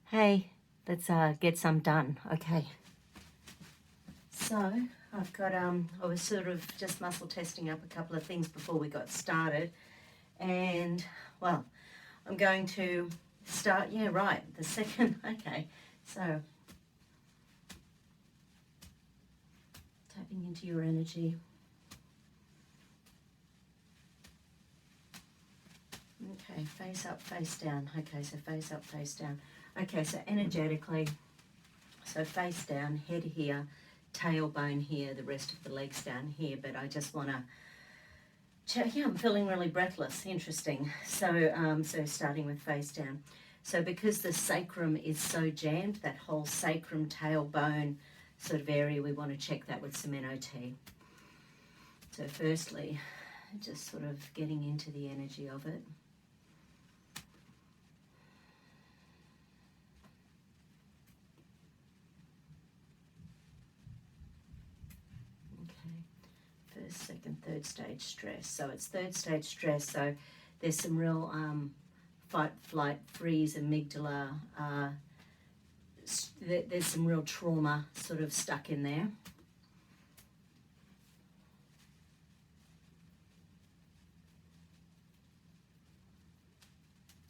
Hey, let's get some done. Okay. So I've got I was sort of just muscle testing up a couple of things before we got started, and well, I'm going to start. Yeah, right. The second. Okay. So tapping into your energy. Okay, face up, face down. Okay, so face up, face down. Okay, so energetically, so face down, head here, tailbone here, the rest of the legs down here, but I just want to check. Yeah, I'm feeling really breathless. Interesting. So, so starting with face down. So because the sacrum is so jammed, that whole sacrum tailbone sort of area, we want to check that with some NOT. So firstly, just sort of getting into the energy of it. First, second, third stage stress. So it's third stage stress. So there's some real fight, flight, freeze, amygdala. There's some real trauma sort of stuck in there.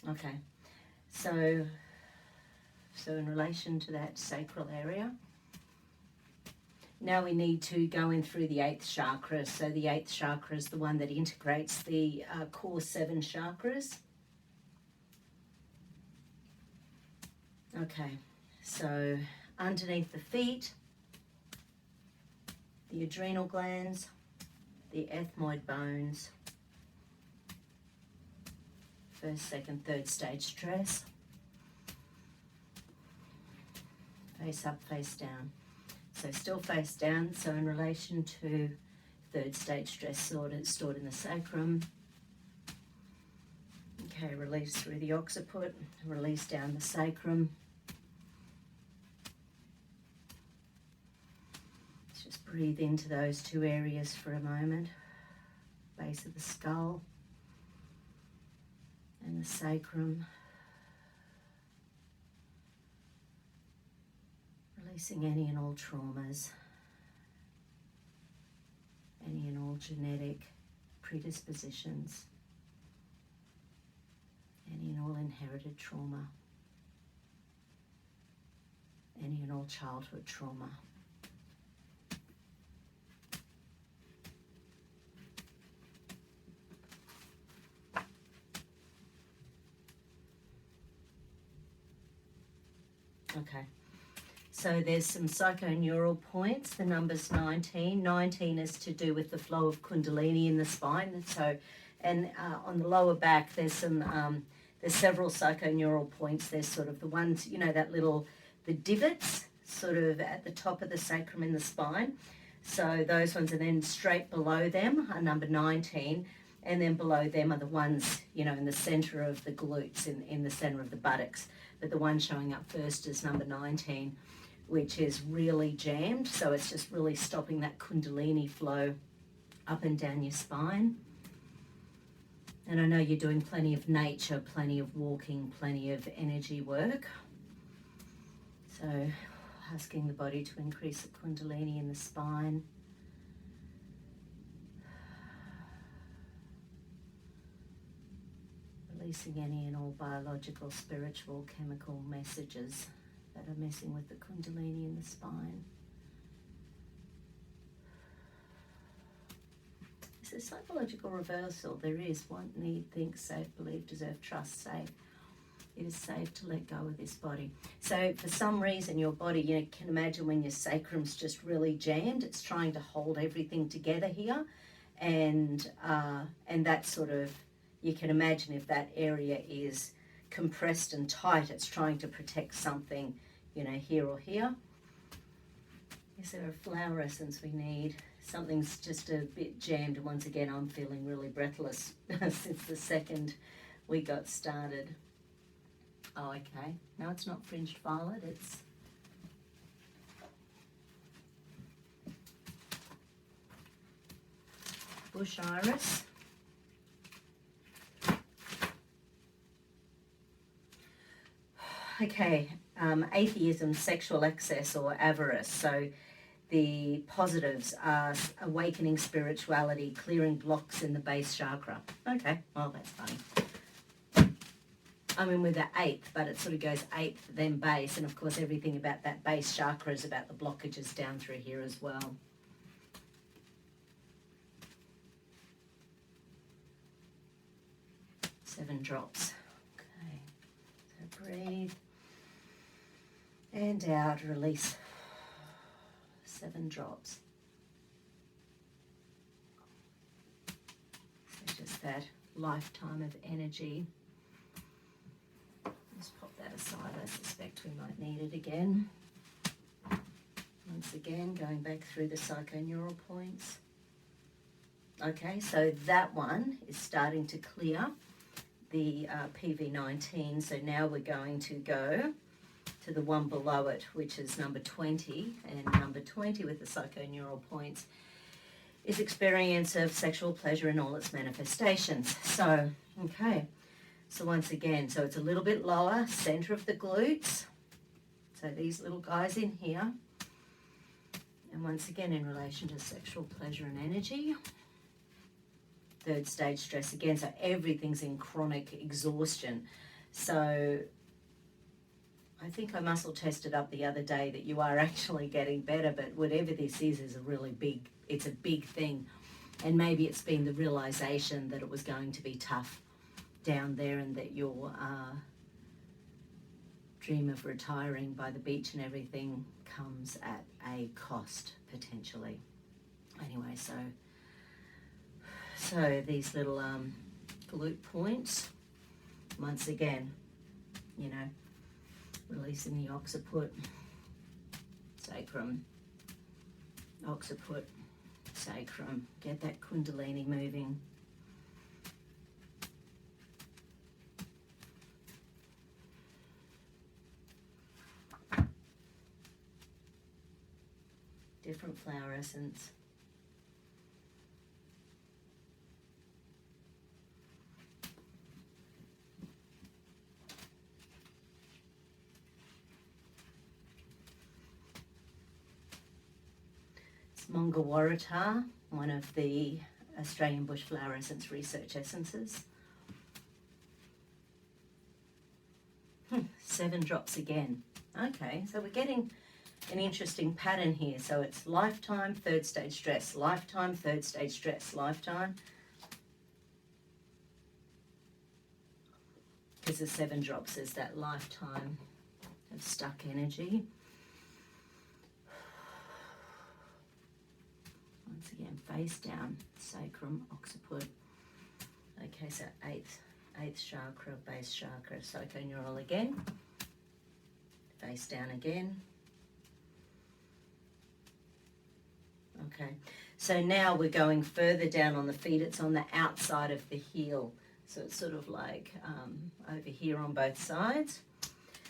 Okay. So in relation to that sacral area, now we need to go in through the 8th chakra. So the 8th chakra is the one that integrates the core 7 chakras. Okay, so underneath the feet, the adrenal glands, the ethmoid bones, first, second, third stage stress, face up, face down. So still face down, so in relation to third stage stress stored in the sacrum. Okay, release through the occiput, release down the sacrum. Let's just breathe into those two areas for a moment. Base of the skull and the sacrum. Releasing any and all traumas, any and all genetic predispositions, any and all inherited trauma, any and all childhood trauma. Okay. So there's some psychoneural points. The number's 19. 19 is to do with the flow of Kundalini in the spine. And on the lower back, there's several psychoneural points. There's sort of the ones, the divots sort of at the top of the sacrum in the spine. So those ones, and then straight below them are number 19. And then below them are the ones, in the center of the glutes, in the center of the buttocks. But the one showing up first is number 19, which is really jammed. So it's just really stopping that Kundalini flow up and down your spine. And I know you're doing plenty of nature, plenty of walking, plenty of energy work. So asking the body to increase the Kundalini in the spine. Releasing any and all biological, spiritual, chemical messages that are messing with the Kundalini in the spine. Is there psychological reversal? There is. Want, need, think, safe, believe, deserve, trust, safe. It is safe to let go of this body. So for some reason your body, you can imagine when your sacrum's just really jammed, it's trying to hold everything together here. And that sort of, you can imagine if that area is compressed and tight, it's trying to protect something, here or here. Is there a flower essence we need? Something's just a bit jammed, and once again I'm feeling really breathless since the second we got started. Oh, okay. No, it's not fringed violet, it's bush iris. Okay, atheism, sexual excess, or avarice. So the positives are awakening spirituality, clearing blocks in the base chakra. Okay, well, that's funny. I'm in with the 8th, but it sort of goes 8th, then base. And of course, everything about that base chakra is about the blockages down through here as well. Seven drops. Okay, so breathe. And out, release. 7 drops. So just that lifetime of energy. Just pop that aside. I suspect we might need it again. Once again, going back through the psychoneural points. Okay, so that one is starting to clear the PV19. So now we're going to go to the one below it, which is number 20. And number 20 with the psychoneural points is experience of sexual pleasure in all its manifestations. So, okay. So once again, so it's a little bit lower, center of the glutes. So these little guys in here. And once again, in relation to sexual pleasure and energy. 3rd stage stress again, so everything's in chronic exhaustion. So I think I muscle tested up the other day that you are actually getting better, but whatever this is a really big, it's a big thing. And maybe it's been the realization that it was going to be tough down there and that your dream of retiring by the beach and everything comes at a cost, potentially. Anyway, so these little glute points, once again, you know, releasing the occiput, sacrum, occiput, sacrum, get that Kundalini moving. Different flower essence. Mongawarata, one of the Australian bush flower essence research essences. 7 drops again. Okay, so we're getting an interesting pattern here. So it's lifetime, 3rd stage stress, lifetime, 3rd stage stress, lifetime. Because the 7 drops is that lifetime of stuck energy. Once again, face down, sacrum, occiput. Okay, so 8th chakra, base chakra, psychoneural again. Face down again. Okay, so now we're going further down on the feet. It's on the outside of the heel. So it's sort of like over here on both sides.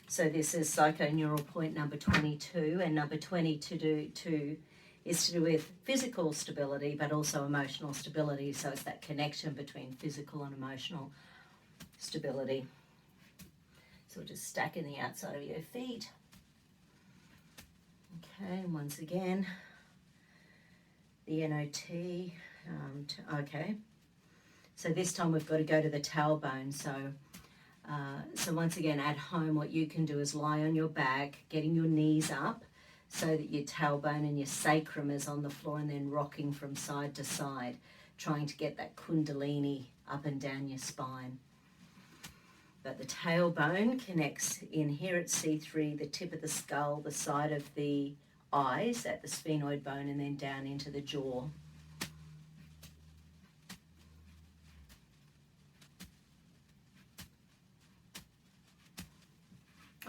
So this is psychoneural point number 22, and number 22 is to do with physical stability, but also emotional stability. So it's that connection between physical and emotional stability. So we're just stacking the outside of your feet. Okay, and once again, the NOT. Okay, so this time we've got to go to the tailbone. So once again, at home, what you can do is lie on your back, getting your knees up, so that your tailbone and your sacrum is on the floor, and then rocking from side to side, trying to get that Kundalini up and down your spine. But the tailbone connects in here at C3, the tip of the skull, the side of the eyes at the sphenoid bone, and then down into the jaw.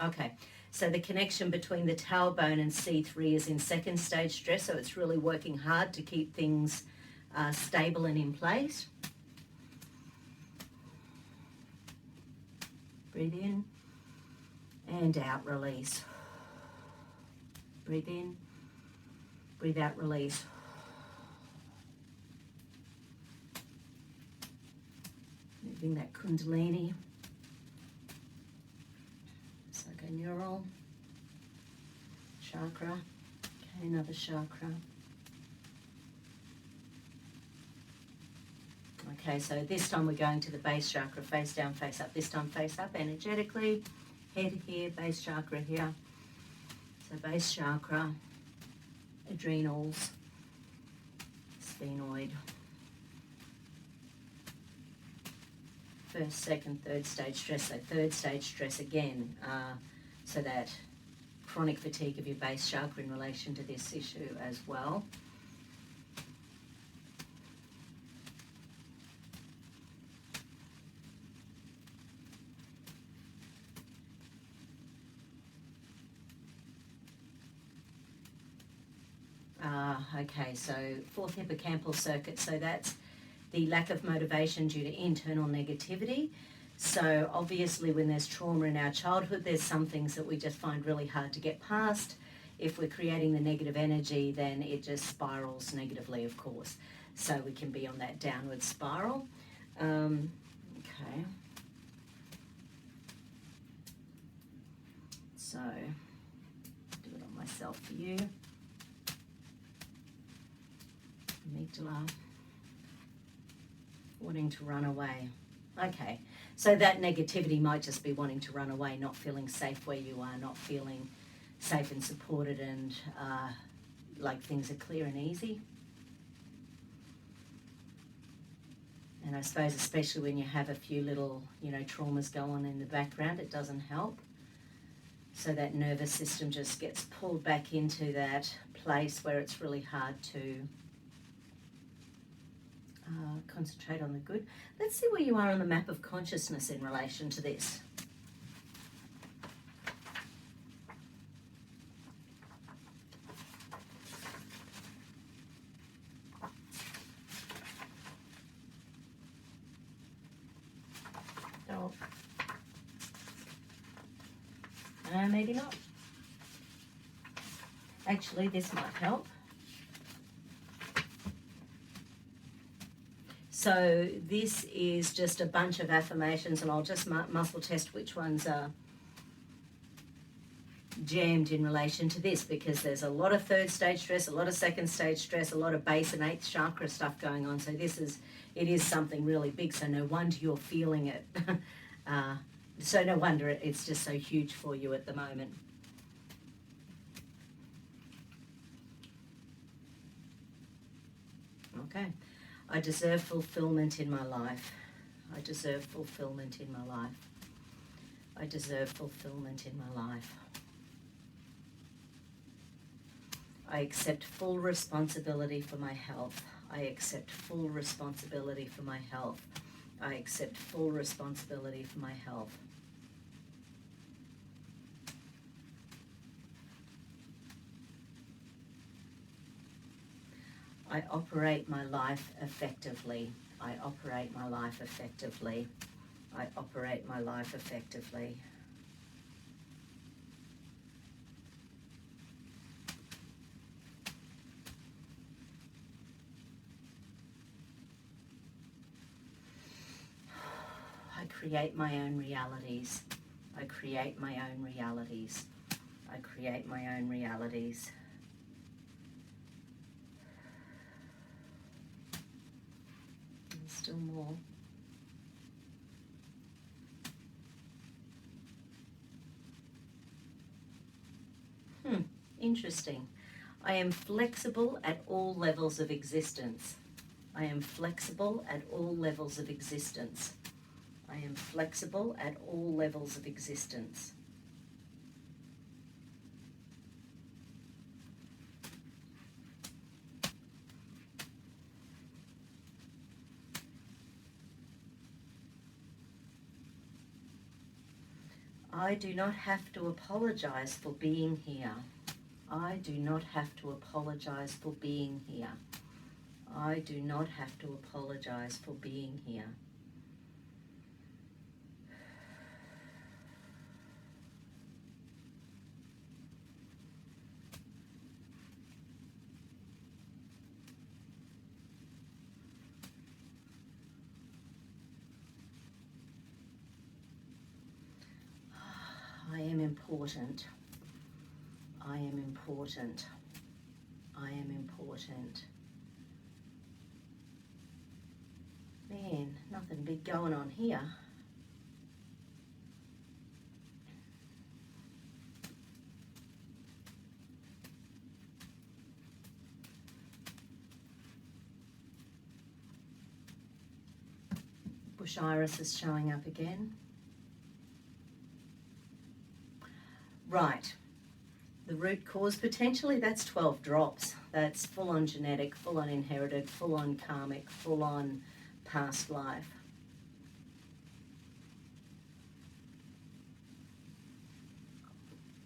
Okay. So the connection between the tailbone and C3 is in 2nd stage stress, so it's really working hard to keep things stable and in place. Breathe in and out, release. Breathe in, breathe out, release. Moving that Kundalini. Psychoneural, chakra. Okay, another chakra. Okay, so this time we're going to the base chakra, face down, face up. This time face up energetically. Head here, base chakra here. So base chakra, adrenals, sphenoid. First, second, third stage stress. So third stage stress again. So that chronic fatigue of your base chakra in relation to this issue as well. Okay, so fourth hippocampal circuit, so that's the lack of motivation due to internal negativity. So obviously when there's trauma in our childhood, there's some things that we just find really hard to get past. If we're creating the negative energy, then it just spirals negatively, of course. So we can be on that downward spiral. Okay. So, do it on myself for you. Amygdala, wanting to run away. Okay, so that negativity might just be wanting to run away, not feeling safe where you are, not feeling safe and supported and like things are clear and easy. And I suppose especially when you have a few little, traumas go on in the background, it doesn't help. So that nervous system just gets pulled back into that place where it's really hard to concentrate on the good. Let's see where you are on the map of consciousness in relation to this. Oh. Maybe not. Actually, this might help. So this is just a bunch of affirmations, and I'll just muscle test which ones are jammed in relation to this, because there's a lot of third stage stress, a lot of second stage stress, a lot of base and eighth chakra stuff going on. So it is something really big. So no wonder you're feeling it. So no wonder it's just so huge for you at the moment. Okay. I deserve fulfillment in my life. I deserve fulfillment in my life. I deserve fulfillment in my life. I accept full responsibility for my health. I accept full responsibility for my health. I accept full responsibility for my health. I operate my life effectively. I operate my life effectively. I operate my life effectively. I create my own realities. I create my own realities. I create my own realities. Still more. Interesting. I am flexible at all levels of existence. I am flexible at all levels of existence. I am flexible at all levels of existence. I do not have to apologize for being here. I do not have to apologize for being here. I do not have to apologize for being here. I am important. I am important. I am important. Man, nothing big going on here. Bush iris is showing up again. Right. The root cause, potentially, that's 12 drops. That's full-on genetic, full-on inherited, full-on karmic, full-on past life.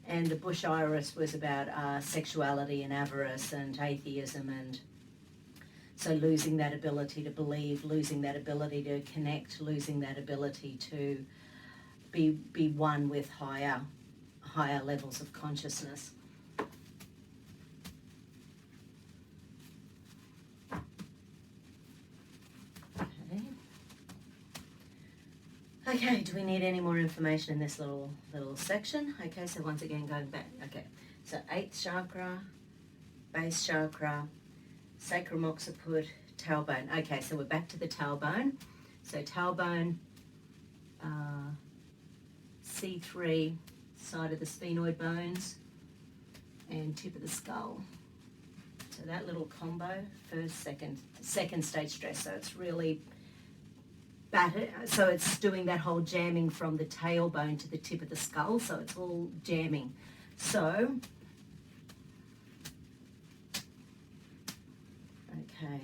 And the bush iris was about sexuality and avarice and atheism, and so losing that ability to believe, losing that ability to connect, losing that ability to be one with higher levels of consciousness. Okay, do we need any more information in this little section? Okay, so once again, going back. Okay, so 8th chakra, base chakra, sacrum occiput, tailbone. Okay, so we're back to the tailbone. So tailbone, C3, side of the sphenoid bones, and tip of the skull. So that little combo, first, second stage stress. So it's really battered. So it's doing that whole jamming from the tailbone to the tip of the skull. So it's all jamming. So, okay.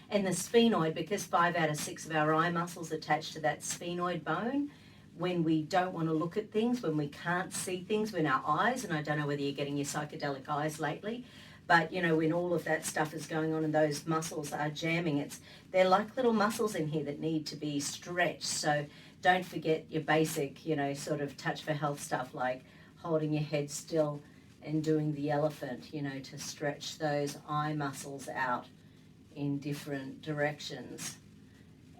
And the sphenoid, because 5 out of 6 of our eye muscles attached to that sphenoid bone, when we don't want to look at things, when we can't see things with our eyes, and I don't know whether you're getting your psychedelic eyes lately, but you know, when all of that stuff is going on and those muscles are jamming, they're like little muscles in here that need to be stretched. So don't forget your basic, you know, sort of touch for health stuff like holding your head still and doing the elephant, you know, to stretch those eye muscles out in different directions.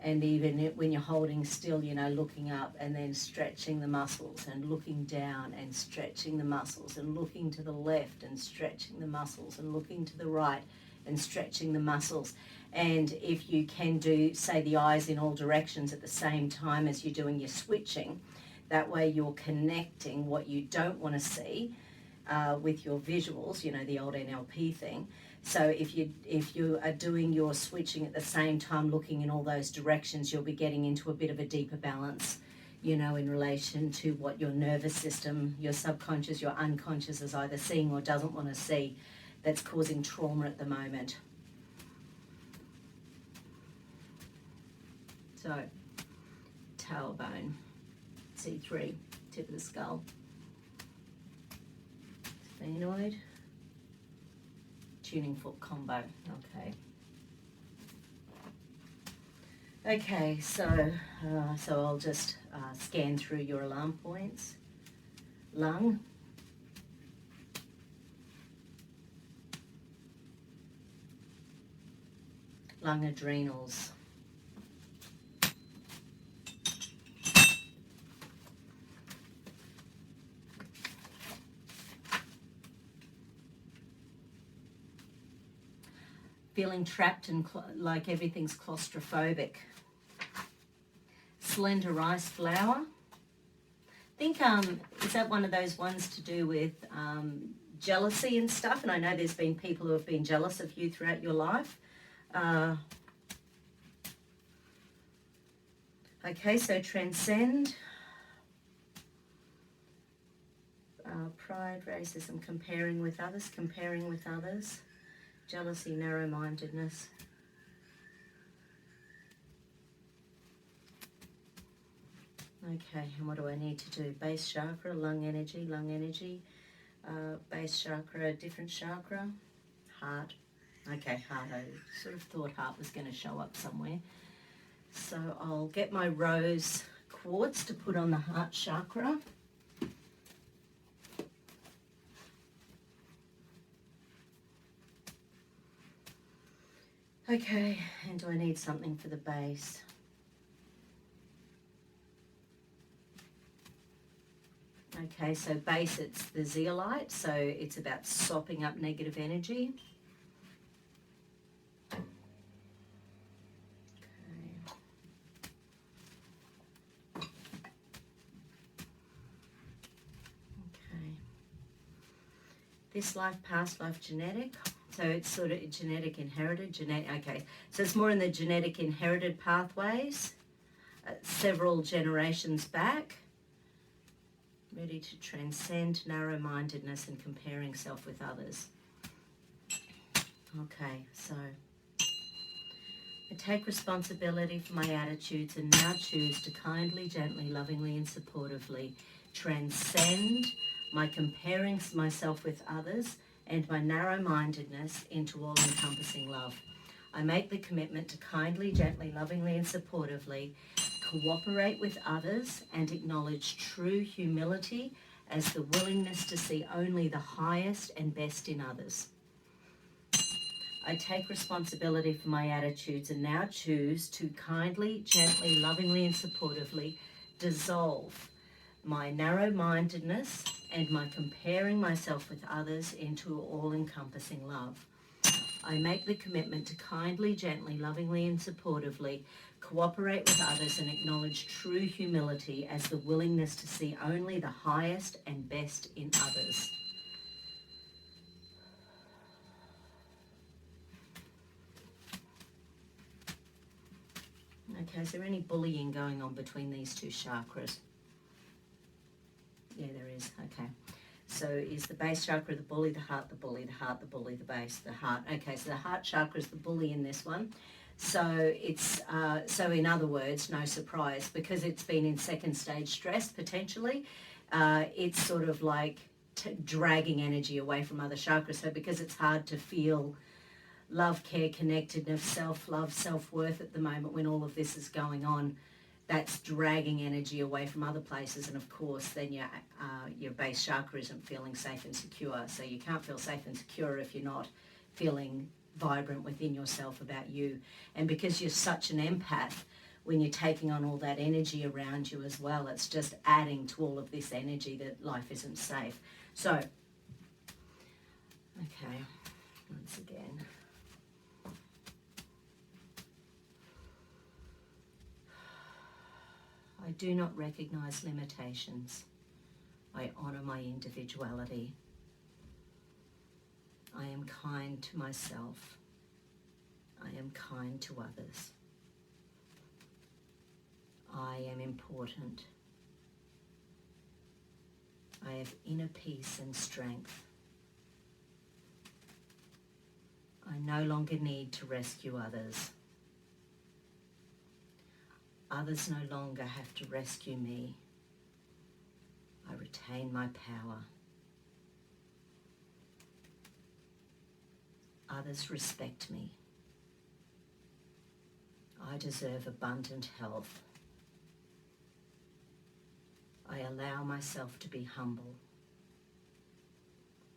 And even when you're holding still, you know, looking up and then stretching the muscles and looking down and stretching the muscles and looking to the left and stretching the muscles and looking to the right and stretching the muscles. And if you can do, say, the eyes in all directions at the same time as you're doing your switching, that way you're connecting what you don't want to see with your visuals, you know, the old NLP thing. So if you are doing your switching at the same time, looking in all those directions, you'll be getting into a bit of a deeper balance, you know, in relation to what your nervous system, your subconscious, your unconscious is either seeing or doesn't want to see, that's causing trauma at the moment. So, tailbone, C3, tip of the skull, sphenoid, tuning fork combo. Okay, so I'll just scan through your alarm points. Lung, adrenals, feeling trapped and like everything's claustrophobic. Slender rice flour. I think, is that one of those ones to do with jealousy and stuff? And I know there's been people who have been jealous of you throughout your life. Okay, so transcend. Pride, racism, comparing with others. Jealousy, narrow-mindedness. Okay, and what do I need to do? Base chakra, lung energy, base chakra, different chakra, heart. Okay, heart, I sort of thought heart was going to show up somewhere. So I'll get my rose quartz to put on the heart chakra. Okay, and do I need something for the base? Okay, so base, it's the zeolite, so it's about sopping up negative energy. Okay. Okay. This life, past life, genetic. So it's sort of genetic, inherited, okay. So it's more in the genetic inherited pathways, several generations back. Ready to transcend narrow-mindedness and comparing self with others. Okay, so I take responsibility for my attitudes and now choose to kindly, gently, lovingly and supportively transcend my comparing myself with others and my narrow-mindedness into all-encompassing love. I make the commitment to kindly, gently, lovingly and supportively cooperate with others and acknowledge true humility as the willingness to see only the highest and best in others. I take responsibility for my attitudes and now choose to kindly, gently, lovingly and supportively dissolve my narrow-mindedness and my comparing myself with others into all-encompassing love. I make the commitment to kindly, gently, lovingly and supportively cooperate with others and acknowledge true humility as the willingness to see only the highest and best in others. Okay, is there any bullying going on between these two chakras? Yeah, there is. Okay. So is the base chakra the bully, the heart the bully, the heart the bully, the base, the heart. Okay, so the heart chakra is the bully in this one. So it's, so in other words, no surprise, because it's been in second stage stress potentially, it's sort of like dragging energy away from other chakras. So because it's hard to feel love, care, connectedness, self-love, self-worth at the moment when all of this is going on, that's dragging energy away from other places, and of course then your base chakra isn't feeling safe and secure. So you can't feel safe and secure if you're not feeling vibrant within yourself about you. And because you're such an empath, when you're taking on all that energy around you as well, it's just adding to all of this energy that life isn't safe. So, okay, once again. I do not recognize limitations. I honor my individuality. I am kind to myself. I am kind to others. I am important. I have inner peace and strength. I no longer need to rescue others. Others no longer have to rescue me. I retain my power. Others respect me. I deserve abundant health. I allow myself to be humble.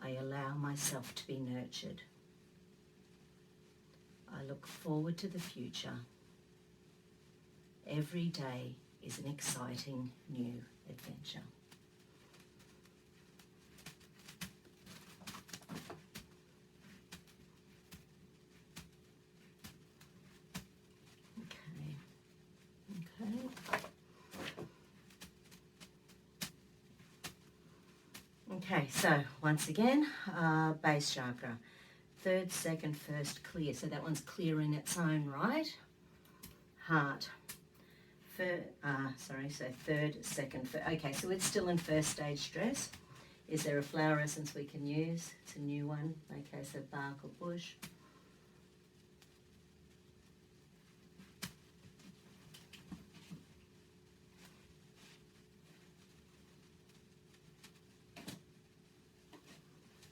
I allow myself to be nurtured. I look forward to the future. Every day is an exciting new adventure. Okay, so once again, base chakra. Third, second, first, clear. So that one's clear in its own right. Heart. So third, second, okay, so it's still in first stage stress. Is there a flower essence we can use? It's a new one. Okay, so bark or bush.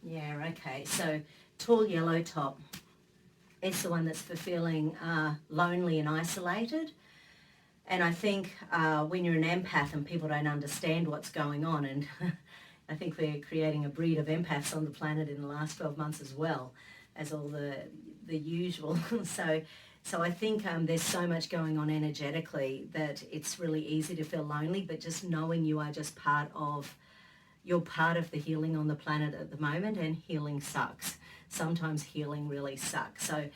Yeah, okay, so tall yellow top. It's the one that's for feeling lonely and isolated. And I think when you're an empath and people don't understand what's going on, and I think we're creating a breed of empaths on the planet in the last 12 months as well as all the usual. So I think there's so much going on energetically that it's really easy to feel lonely, but just knowing you are just part of you're part of the healing on the planet at the moment, and healing sucks. Sometimes healing really sucks. So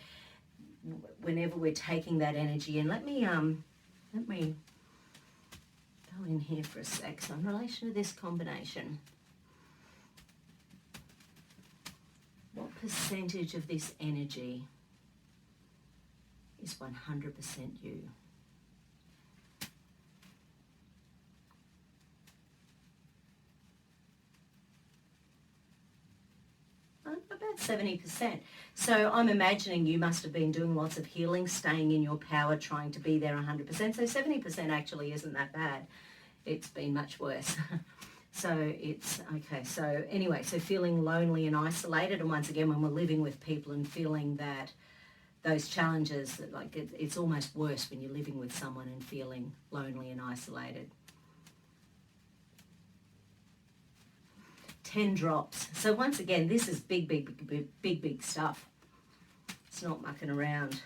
whenever we're taking that energy in, let me go in here for a sec. So in relation to this combination, what percentage of this energy is 100% you? About 70%. So I'm imagining you must have been doing lots of healing, staying in your power, trying to be there 100%. So 70% actually isn't that bad. It's been much worse. So it's, okay, so anyway, so feeling lonely and isolated, and once again, when we're living with people and feeling that those challenges, that like it's almost worse when you're living with someone and feeling lonely and isolated. 10 drops. So once again, this is big stuff. It's not mucking around.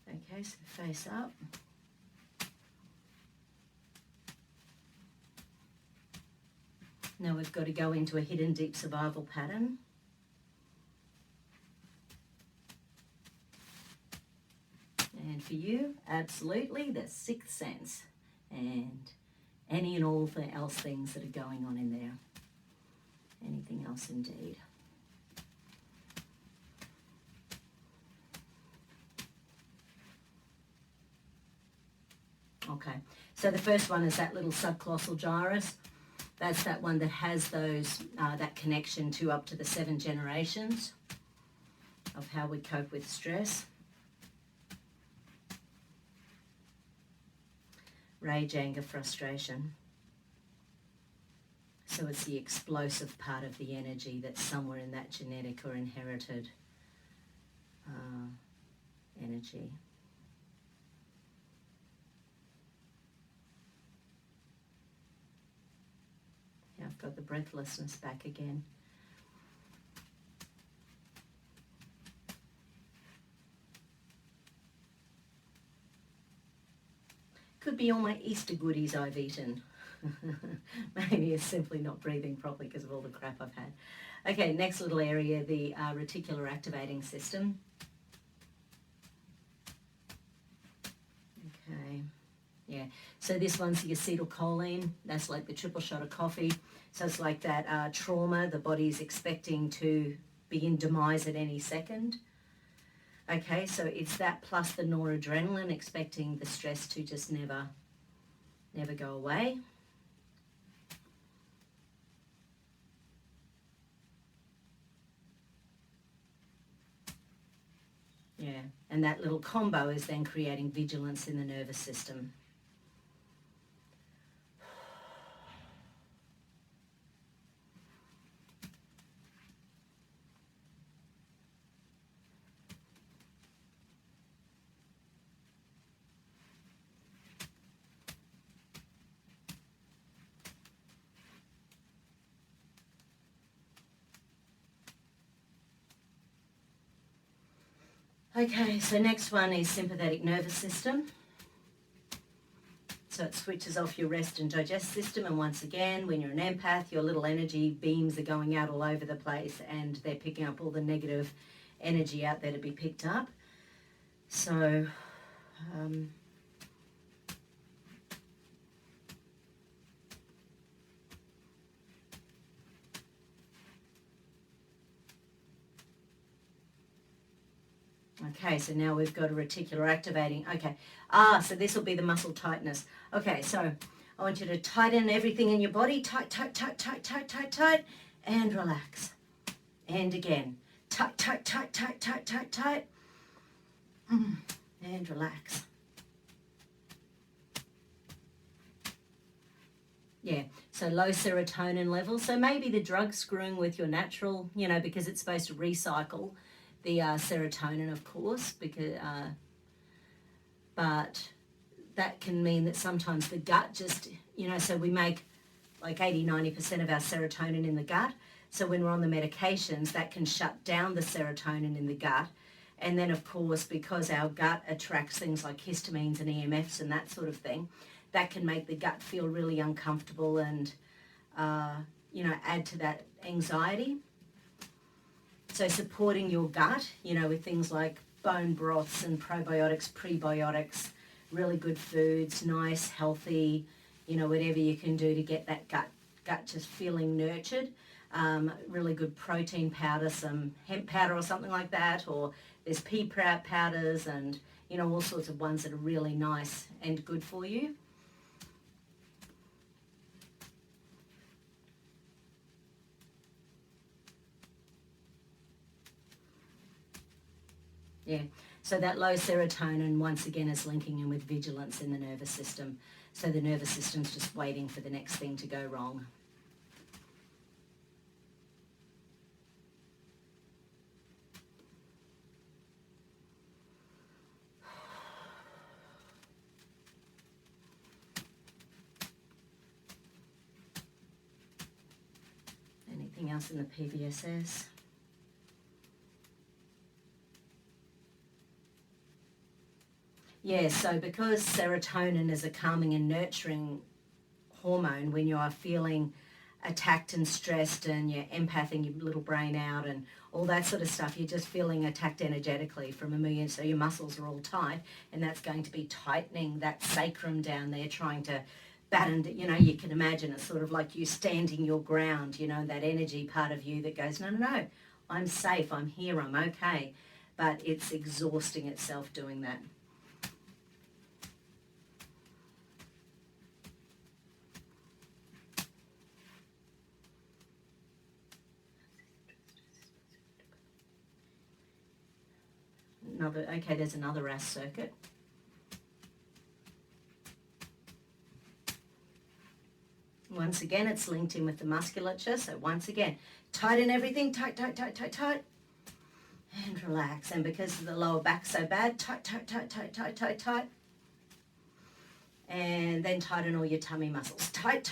Okay, so face up. Now we've got to go into a hidden deep survival pattern. And for you, absolutely, the sixth sense. And any and all else things that are going on in there. Anything else indeed. Okay, so the first one is that little subcolossal gyrus. That's that one that has those that connection to up to the 7 generations of how we cope with stress. Rage, anger, frustration. So it's the explosive part of the energy that's somewhere in that genetic or inherited energy. I've got the breathlessness back again. Could be all my Easter goodies I've eaten. Maybe it's simply not breathing properly because of all the crap I've had. Okay, next little area, the reticular activating system. Okay. Yeah, so this one's the acetylcholine. That's like the triple shot of coffee. So it's like that trauma the body's expecting to be in demise at any second. Okay, so it's that plus the noradrenaline, expecting the stress to just never go away. Yeah, and that little combo is then creating vigilance in the nervous system. Okay, so next one is sympathetic nervous system. So it switches off your rest and digest system, and once again, when you're an empath, your little energy beams are going out all over the place and they're picking up all the negative energy out there to be picked up. So okay, so now we've got a reticular activating. Okay, so this will be the muscle tightness. Okay, so I want you to tighten everything in your body. Tight, tight, tight, tight, tight, tight, tight, and relax. And again, tight, tight, tight, tight, tight, tight, tight, and relax. Yeah, so low serotonin levels. So maybe the drug's screwing with your natural, because it's supposed to recycle the serotonin, of course, because but that can mean that sometimes the gut just, so we make like 80-90% of our serotonin in the gut. So when we're on the medications, that can shut down the serotonin in the gut. And then, of course, because our gut attracts things like histamines and EMFs and that sort of thing, that can make the gut feel really uncomfortable and, add to that anxiety. So supporting your gut, with things like bone broths and probiotics, prebiotics, really good foods, nice, healthy, whatever you can do to get that gut just feeling nurtured. Really good protein powder, some hemp powder or something like that, or there's pea powders and, all sorts of ones that are really nice and good for you. Yeah, so that low serotonin once again is linking in with vigilance in the nervous system. So the nervous system's just waiting for the next thing to go wrong. Anything else in the PVSS? Yeah, so because serotonin is a calming and nurturing hormone, when you are feeling attacked and stressed and you're empathing your little brain out and all that sort of stuff, you're just feeling attacked energetically from a million, so your muscles are all tight, and that's going to be tightening that sacrum down there, trying to batten, you can imagine it's sort of like you standing your ground, that energy part of you that goes, no, I'm safe, I'm here, I'm okay, but it's exhausting itself doing that. There's another RAS circuit. Once again, it's linked in with the musculature. So once again, tighten everything, tight, and relax. And because the lower back's so bad, tight. And then tighten all your tummy muscles. Tight.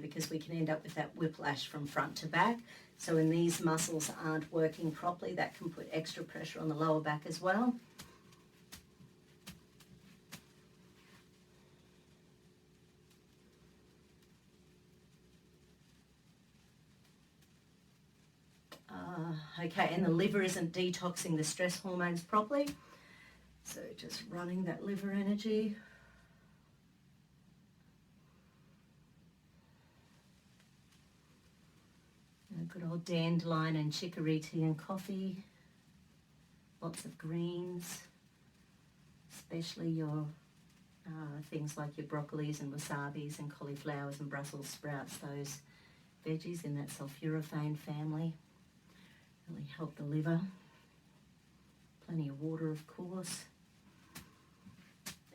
Because we can end up with that whiplash from front to back. So when these muscles aren't working properly, that can put extra pressure on the lower back as well. And the liver isn't detoxing the stress hormones properly. So just running that liver energy. Good old dandelion and chicory tea and coffee. Lots of greens, especially your things like your broccolis and wasabis and cauliflowers and Brussels sprouts, those veggies in that sulforaphane family. Really help the liver. Plenty of water, of course.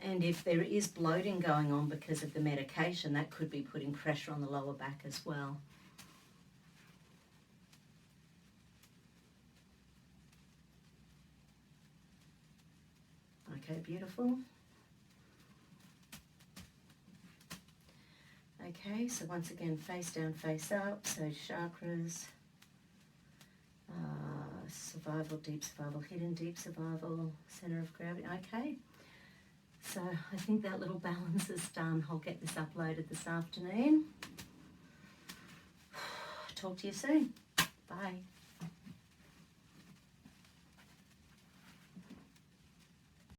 And if there is bloating going on because of the medication, that could be putting pressure on the lower back as well. Okay, beautiful. Okay, so once again, face down, face up. So chakras, survival, deep survival, hidden deep survival, center of gravity. Okay, so I think that little balance is done. I'll get this uploaded this afternoon. Talk to you soon. Bye.